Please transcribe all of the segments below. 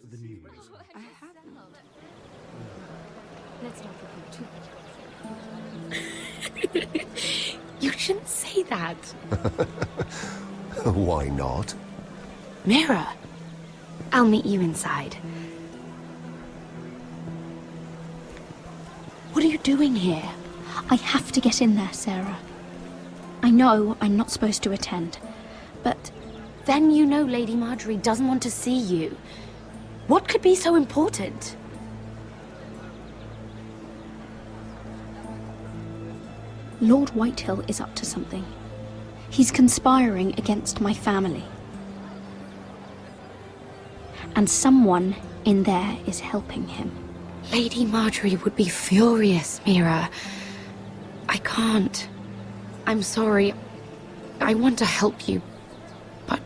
the news? I haven't. Let's not repeat too much. You shouldn't say that. Why not? Mira, I'll meet you inside. What are you doing here? I have to get in there, Sarah. I know I'm not supposed to attend, but... Then you know Lady Marjorie doesn't want to see you. What could be so important? Lord Whitehill is up to something. He's conspiring against my family. And someone in there is helping him. Lady Marjorie would be furious, Mira. I can't. I'm sorry. I want to help you, but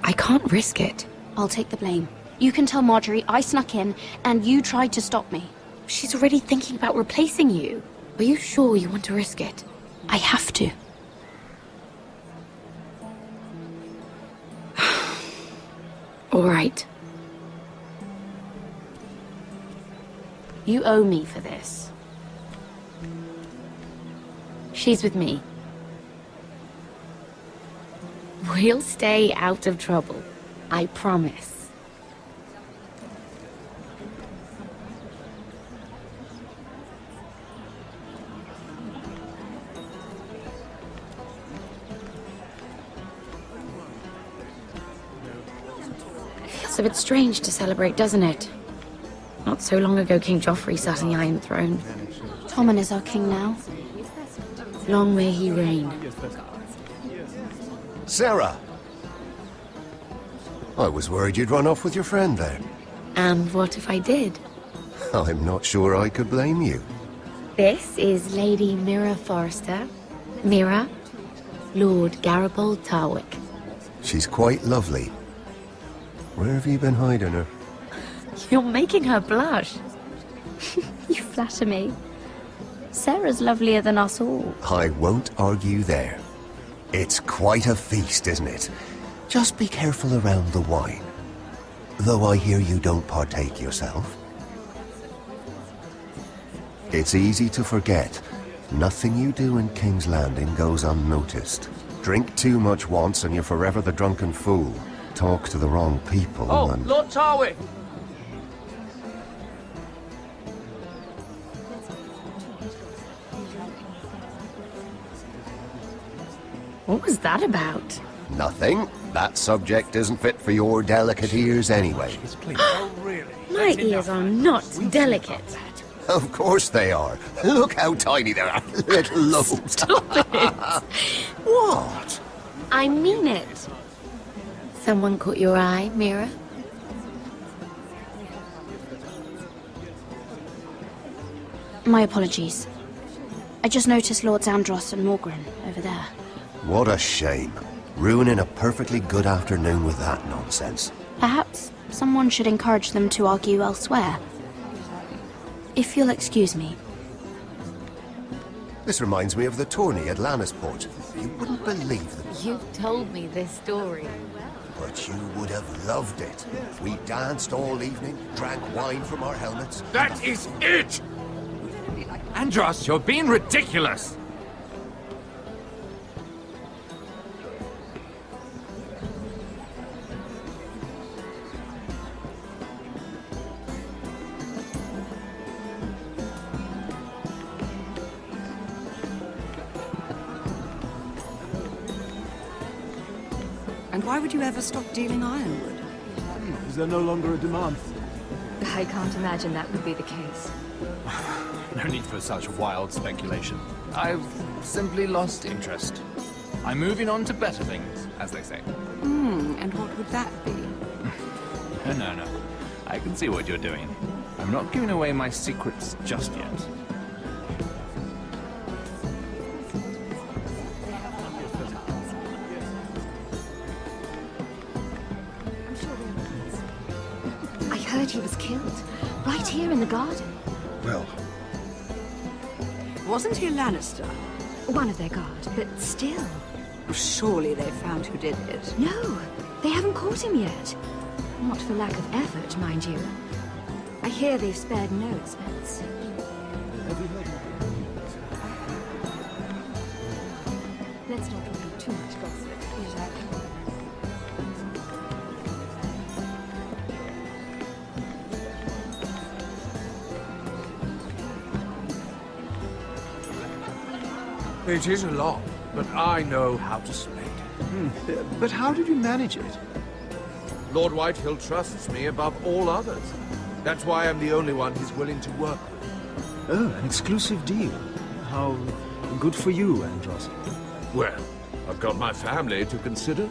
I can't risk it. I'll take the blame. You can tell Marjorie I snuck in and you tried to stop me. She's already thinking about replacing you. Are you sure you want to risk it? I have to. All right. You owe me for this. She's with me. We'll stay out of trouble. I promise. Feels a bit strange to celebrate, doesn't it? Not so long ago, King Joffrey sat on the Iron Throne. Tommen is our king now. Long may he reign. Sarah! I was worried you'd run off with your friend there. And what if I did? I'm not sure I could blame you. This is Lady Mira Forrester. Mira, Lord Garibaldi Tarwick. She's quite lovely. Where have you been hiding her? You're making her blush. You flatter me. Sarah's lovelier than us all. I won't argue there. It's quite a feast, isn't it? Just be careful around the wine. Though I hear you don't partake yourself. It's easy to forget. Nothing you do in King's Landing goes unnoticed. Drink too much once and you're forever the drunken fool. Talk to the wrong people and... Lord Tarwick! What was that about? Nothing. That subject isn't fit for your delicate ears anyway. Oh, really? My ears are not delicate. Of course they are. Look how tiny they are. Little lobes. Stop it. What? I mean it. Someone caught your eye, Mira? My apologies. I just noticed Lords Andros and Morgren over there. What a shame. Ruining a perfectly good afternoon with that nonsense. Perhaps someone should encourage them to argue elsewhere. If you'll excuse me. This reminds me of the tourney at Lannisport. You wouldn't believe them, You've told me this story. but you would have loved it. We danced all evening, drank wine from our helmets. That is it! Andros, you're being ridiculous! And why would you ever stop dealing ironwood? Is there no longer a demand? I can't imagine that would be the case. No need for such wild speculation. I've simply lost interest. I'm moving on to better things, as they say. And what would that be? No. I can see what you're doing. I'm not giving away my secrets just yet. I heard he was killed. Right here in the garden. Well, Wasn't he a Lannister? One of their guard, but still. Surely they found who did it. No, they haven't caught him yet. Not for lack of effort, mind you. I hear they've spared no expense. Let's not repeat too much gossip. Exactly. It is a lot, but I know how to spend it. But how did you manage it? Lord Whitehill trusts me above all others. That's why I'm the only one he's willing to work with. Oh, an exclusive deal. How good for you, Andros. Well, I've got my family to consider.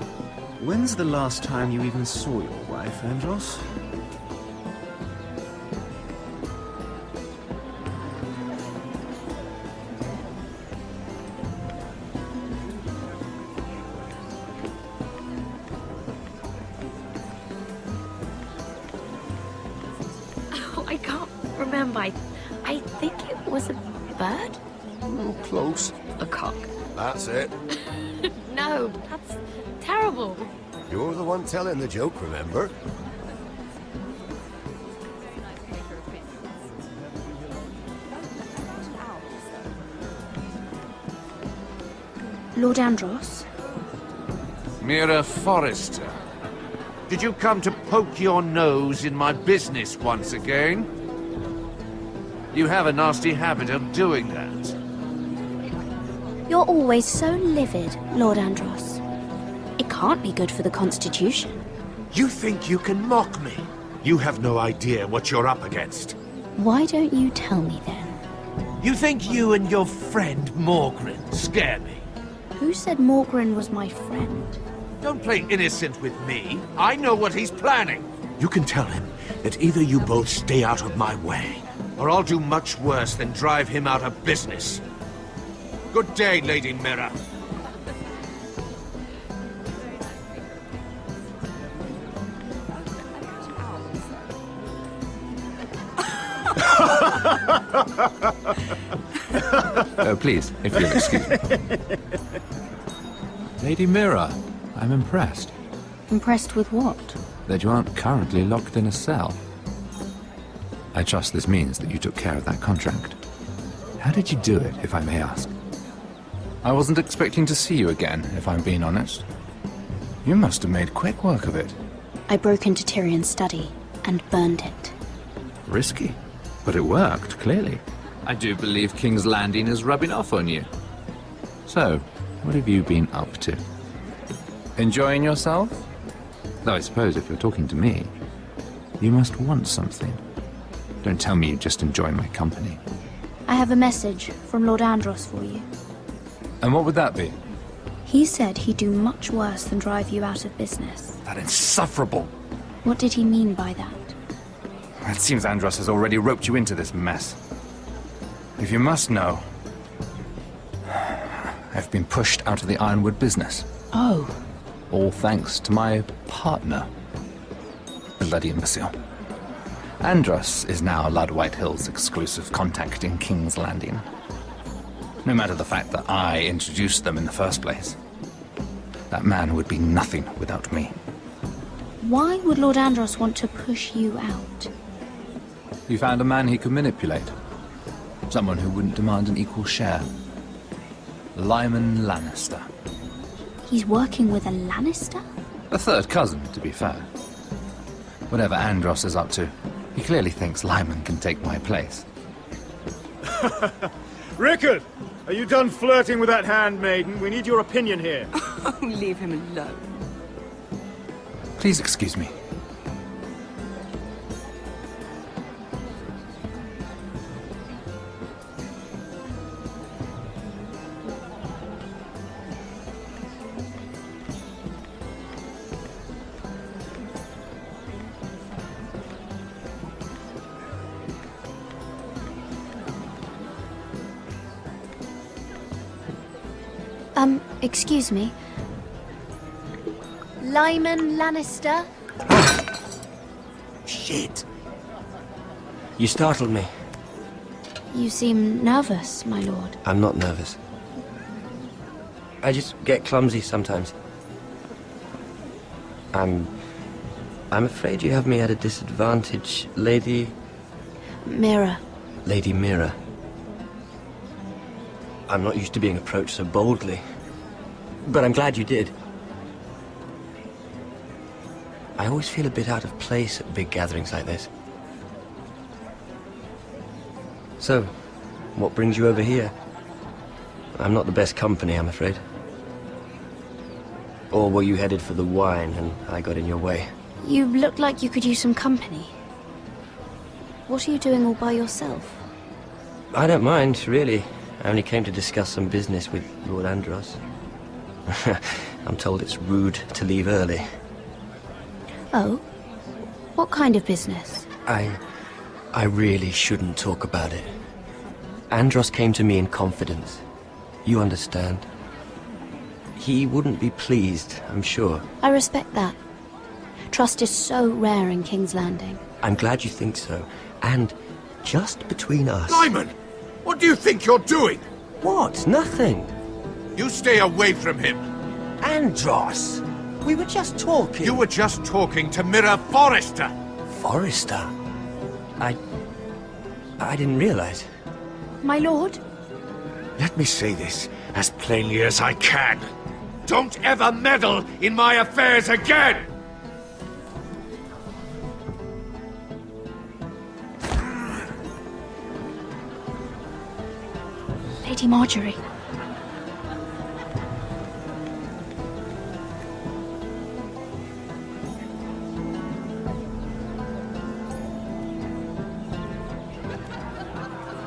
When's the last time you even saw your wife, Andros? Oh, I can't remember. I think it was a bird? Oh, close. A cock. That's it. No, that's terrible. You're the one telling the joke, remember? Lord Andros? Mira Forrester. Did you come to poke your nose in my business once again? You have a nasty habit of doing that. You're always so livid, Lord Andros. It can't be good for the Constitution. You think you can mock me? You have no idea what you're up against. Why don't you tell me then? You think you and your friend Morgren scare me? Who said Morgren was my friend? Don't play innocent with me. I know what he's planning. You can tell him that either you both stay out of my way, or I'll do much worse than drive him out of business. Good day, Lady Mira. Please, if you'll excuse me. Lady Mira, I'm impressed Impressed with what? that you aren't currently locked in a cell. I trust this means that you took care of that contract. How did you do it, if I may ask? I wasn't expecting to see you again, if I'm being honest. You must have made quick work of it. I broke into Tyrion's study and burned it. Risky, but it worked, clearly. I do believe King's Landing is rubbing off on you. So, what have you been up to? Enjoying yourself? Though I suppose if you're talking to me, you must want something. Don't tell me you just enjoy my company. I have a message from Lord Andros for you. And what would that be? He said he'd do much worse than drive you out of business. That insufferable! What did he mean by that? It seems Andros has already roped you into this mess. If you must know, I've been pushed out of the Ironwood business. Oh. All thanks to my partner. Bloody imbecile. Andros is now Lord Whitehill's exclusive contact in King's Landing. No matter the fact that I introduced them in the first place. That man would be nothing without me. Why would Lord Andros want to push you out? You found a man he could manipulate. Someone who wouldn't demand an equal share. Lyman Lannister. He's working with a Lannister? A third cousin, to be fair. Whatever Andros is up to, he clearly thinks Lyman can take my place. Rickard! Are you done flirting with that handmaiden? We need your opinion here. Oh, leave him alone. Please excuse me. Excuse me. Lyman Lannister? Shit. You startled me. You seem nervous, my lord. I'm not nervous. I just get clumsy sometimes. I'm I'm afraid you have me at a disadvantage, Lady... Mira. Lady Mira. I'm not used to being approached so boldly. But I'm glad you did. I always feel a bit out of place at big gatherings like this. So, what brings you over here? I'm not the best company, I'm afraid. Or were you headed for the wine and I got in your way? You look like you could use some company. What are you doing all by yourself? I don't mind, really. I only came to discuss some business with Lord Andros. I'm told it's rude to leave early. Oh? What kind of business? I really shouldn't talk about it. Andros came to me in confidence. You understand? He wouldn't be pleased, I'm sure. I respect that. Trust is so rare in King's Landing. I'm glad you think so. And just between us... Lyman! What do you think you're doing? What? Nothing. You stay away from him. Andros! We were just talking. You were just talking to Mira Forrester. Forrester? I didn't realize. My lord? Let me say this as plainly as I can. Don't ever meddle in my affairs again! Lady Marjorie.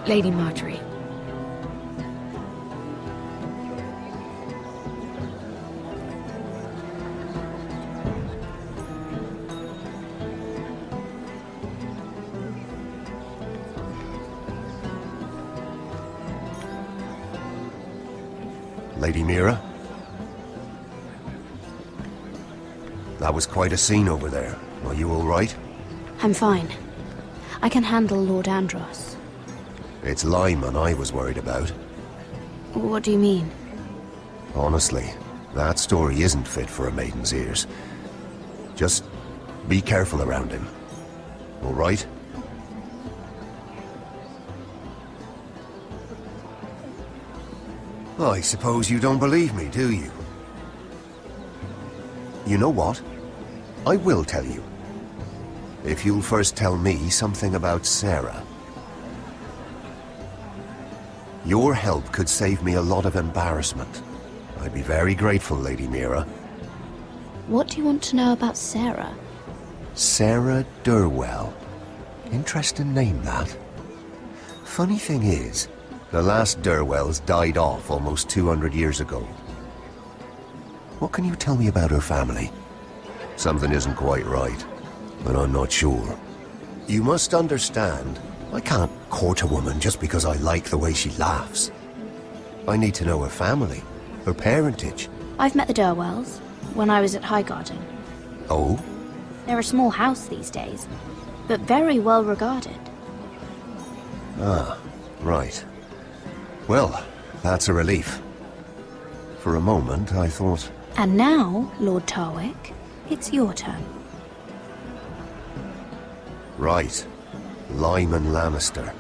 Lady Marjorie. Lady Mira? That was quite a scene over there. Are you all right? I'm fine. I can handle Lord Andros. It's Lyman I was worried about. What do you mean? Honestly, that story isn't fit for a maiden's ears. Just be careful around him. All right? I suppose you don't believe me, do you? You know what? I will tell you. If you'll first tell me something about Sarah. Your help could save me a lot of embarrassment. I'd be very grateful, Lady Mira. What do you want to know about Sarah? Sarah Durwell. Interesting name, that. Funny thing is, the last Durwells died off almost 200 years ago. What can you tell me about her family? Something isn't quite right, but I'm not sure. You must understand, I can't court a woman just because I like the way she laughs. I need to know her family, her parentage. I've met the Durwells when I was at Highgarden. Oh? They're a small house these days, but very well regarded. Ah, right. Well, that's a relief. For a moment, I thought... And now, Lord Tarwick, it's your turn. Right. Lyman Lannister.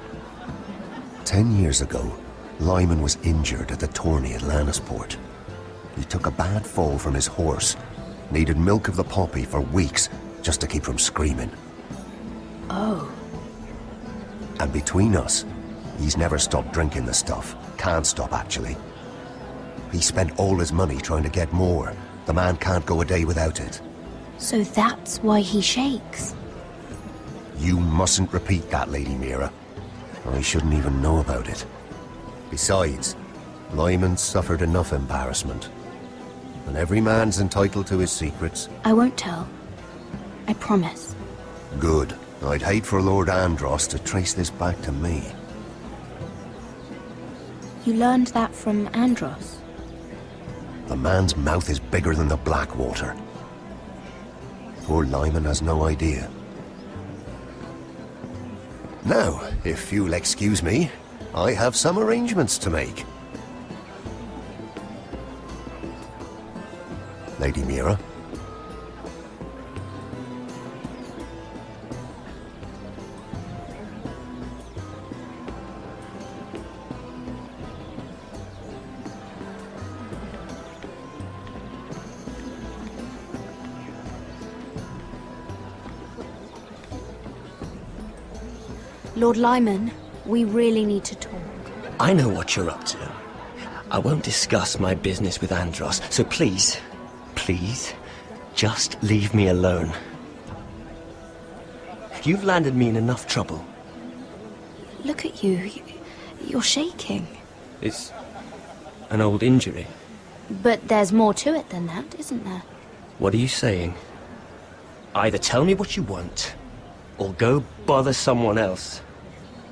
10 years ago, Lyman was injured at the tourney at Lannisport. He took a bad fall from his horse. Needed milk of the poppy for weeks just to keep from screaming. Oh. And between us, he's never stopped drinking the stuff. Can't stop, actually. He spent all his money trying to get more. The man can't go a day without it. So that's why he shakes. You mustn't repeat that, Lady Mira. I shouldn't even know about it. Besides, Lyman suffered enough embarrassment. And every man's entitled to his secrets. I won't tell. I promise. Good. I'd hate for Lord Andros to trace this back to me. You learned that from Andros? The man's mouth is bigger than the Blackwater. Poor Lyman has no idea. Now, if you'll excuse me, I have some arrangements to make. Lady Mira? Lord Lyman, we really need to talk. I know what you're up to. I won't discuss my business with Andros, so please, just leave me alone. You've landed me in enough trouble. Look at you. You're shaking. It's an old injury. But there's more to it than that, isn't there? What are you saying? Either tell me what you want, or go bother someone else.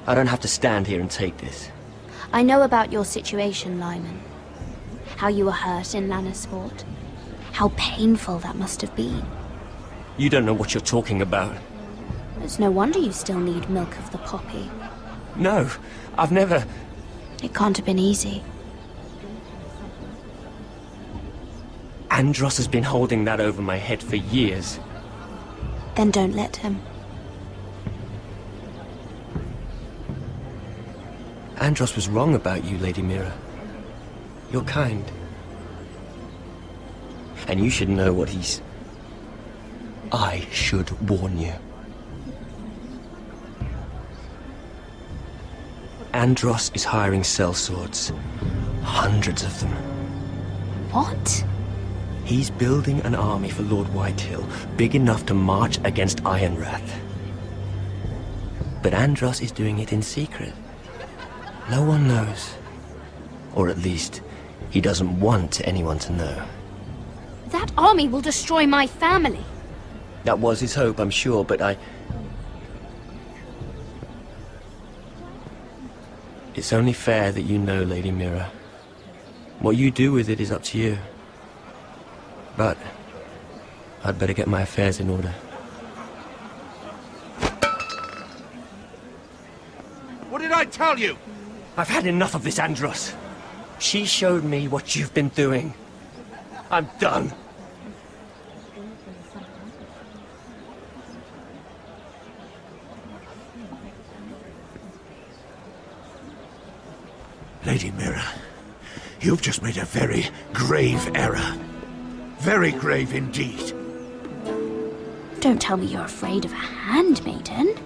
I don't have to stand here and take this. I know about your situation, Lyman. How you were hurt in Lannisport. How painful that must have been. You don't know what you're talking about. It's no wonder you still need milk of the poppy. No, I've never... It can't have been easy. Andros has been holding that over my head for years. Then don't let him. Andros was wrong about you, Lady Mira. You're kind. And you should know what he's... I should warn you. Andros is hiring sellswords. Hundreds of them. What? He's building an army for Lord Whitehill, big enough to march against Ironrath. But Andros is doing it in secret. No one knows. Or at least, he doesn't want anyone to know. That army will destroy my family. That was his hope, I'm sure, but It's only fair that you know, Lady Mira. What you do with it is up to you. But I'd better get my affairs in order. What did I tell you? I've had enough of this, Andros. She showed me what you've been doing. I'm done. Lady Mira, you've just made a very grave error. Very grave indeed. Don't tell me you're afraid of a handmaiden.